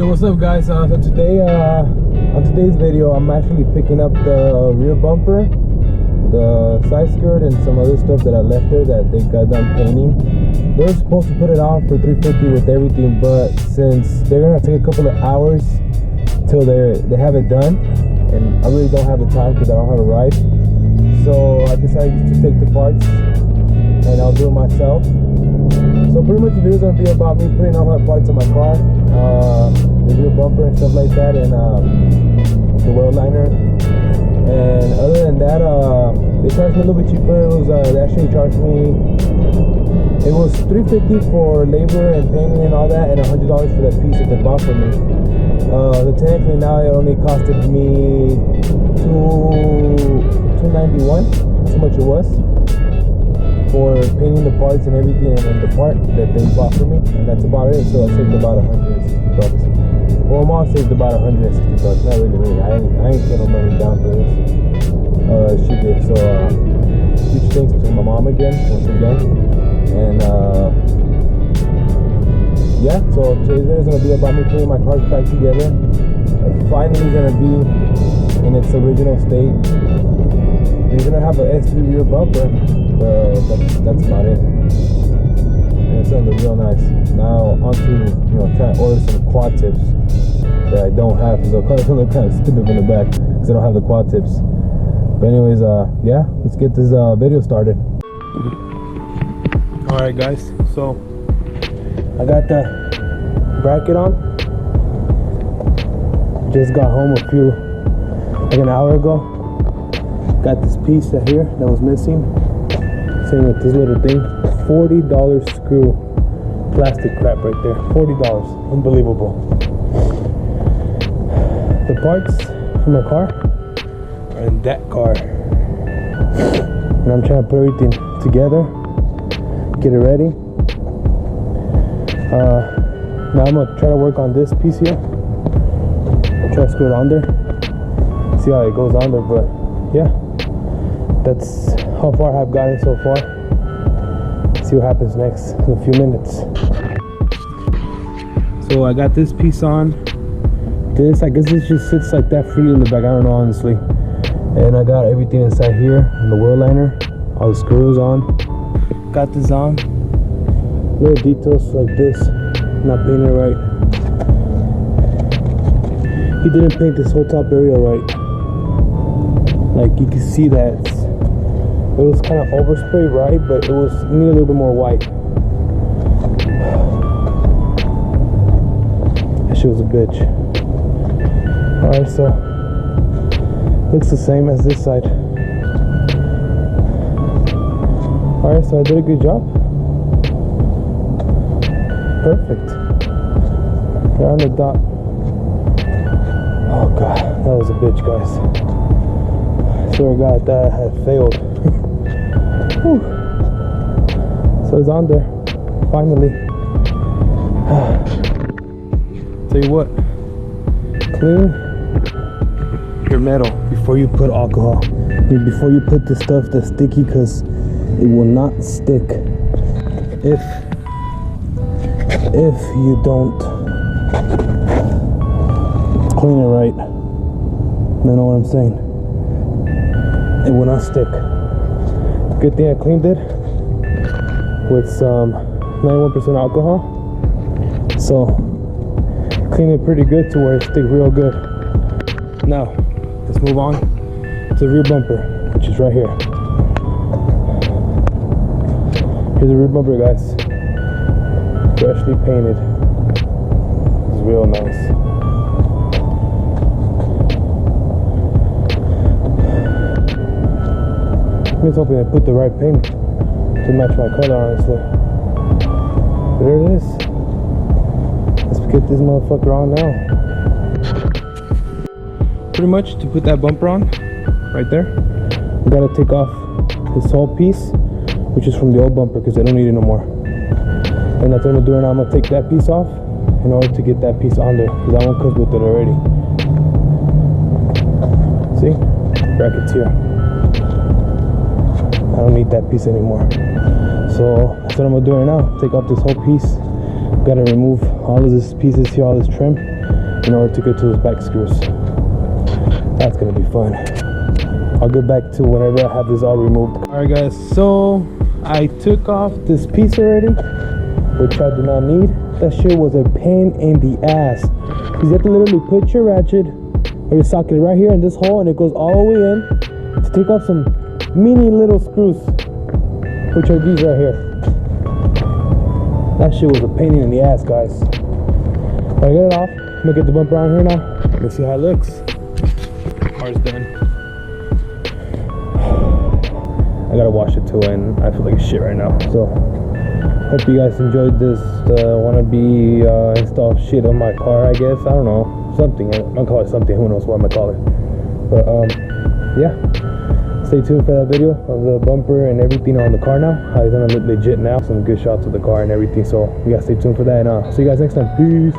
Yo, what's up guys? So today on today's video I'm actually picking up the rear bumper, the side skirt, and some other stuff that I left there that they got done painting. They were supposed to put it on for $350 with everything, but since they're gonna take a couple of hours till they have it done, and I really don't have the time because I don't have a ride, so I decided to take the parts and I'll do it myself. So pretty much the video is going to be about me putting all my parts on my car, the rear bumper and stuff like that, and the wheel liner. And other than that, they charged me a little bit cheaper. It was they actually charged me, it was $350 for labor and painting and all that, and $100 for that piece that they bought for me. So technically now it only costed me $291. That's how much it was for painting the parts and everything, and then the part that they bought for me, and that's about it. So I saved about $160. Well, mom saved about $160. Not really. I ain't put no money down for this. She did. So huge thanks to my mom again, once again. And yeah, so today's video is gonna be about me putting my cars back together. It's finally gonna be in its original state. You're gonna have an S3 rear bumper. That's about it. And it's gonna look real nice. Now onto trying to order some quad tips that I don't have, so it's gonna look kind of stupid in the back because I don't have the quad tips. But anyways, yeah, let's get this video started. All right, guys. So I got the bracket on. Just got home like an hour ago. Got this piece here that was missing. Same with this little thing. $40 screw plastic crap right there. $40. Unbelievable. The parts for my car are in that car. And I'm trying to put everything together, get it ready. Now I'm gonna try to work on this piece here. Try to screw it on there. See how it goes on there, but yeah. That's how far I've gotten so far. See what happens next in a few minutes. So I got this piece on. I guess this just sits like that freely in the back. I don't know, honestly. And I got everything inside here, and the wheel liner, all the screws on. Got this on. Little details like this, not painted right. He didn't paint this whole top area right. Like you can see that it was kind of overspray, right? But it was need a little bit more white. That shit was a bitch. Alright, so looks the same as this side. Alright, so I did a good job. Perfect. Right on the dot. Oh god, that was a bitch, guys. I swear to God, that had failed. Whew. So it's on there, finally. Tell you what, clean your metal before you put alcohol. Before you put the stuff that's sticky, because it will not stick if you don't clean it right. You know what I'm saying? It will not stick. Good thing I cleaned it with some 91% alcohol, so cleaned it pretty good to where it sticks real good. Now let's move on to the rear bumper, which is right here. Here's the rear bumper, guys. Freshly painted. It's real nice. I'm just hoping I put the right paint to match my color, honestly. But there it is. Let's get this motherfucker on now. Pretty much to put that bumper on, right there, I gotta take off this whole piece, which is from the old bumper, because I don't need it no more. And that's what I'm doing now. I'm gonna take that piece off in order to get that piece on there, because that one comes with it already. See? Brackets here. I don't need that piece anymore. So that's what I'm gonna do right now. Take off this whole piece, Gotta remove all of these pieces here, all this trim, in order to get to those back screws. That's gonna be fun. I'll get back to whenever I have this all removed. Alright guys, so I took off this piece already, which I do not need. That shit was a pain in the ass. You have to literally put your ratchet or your socket right here in this hole, and it goes all the way in to take off some mini little screws, which are these right here. That shit was a pain in the ass, guys. But I got it off. I'm gonna get the bumper on here now. Let's see how it looks. Car's done. I gotta wash it too, and I feel like shit right now. So, hope you guys enjoyed this wannabe install shit on my car, I guess. I don't know. Something. I'll call it something. Who knows what I'm gonna call it. But, yeah. Stay tuned for that video of the bumper and everything on the car now. How it's gonna look legit now. Some good shots of the car and everything. So, you guys stay tuned for that. And see you guys next time. Peace.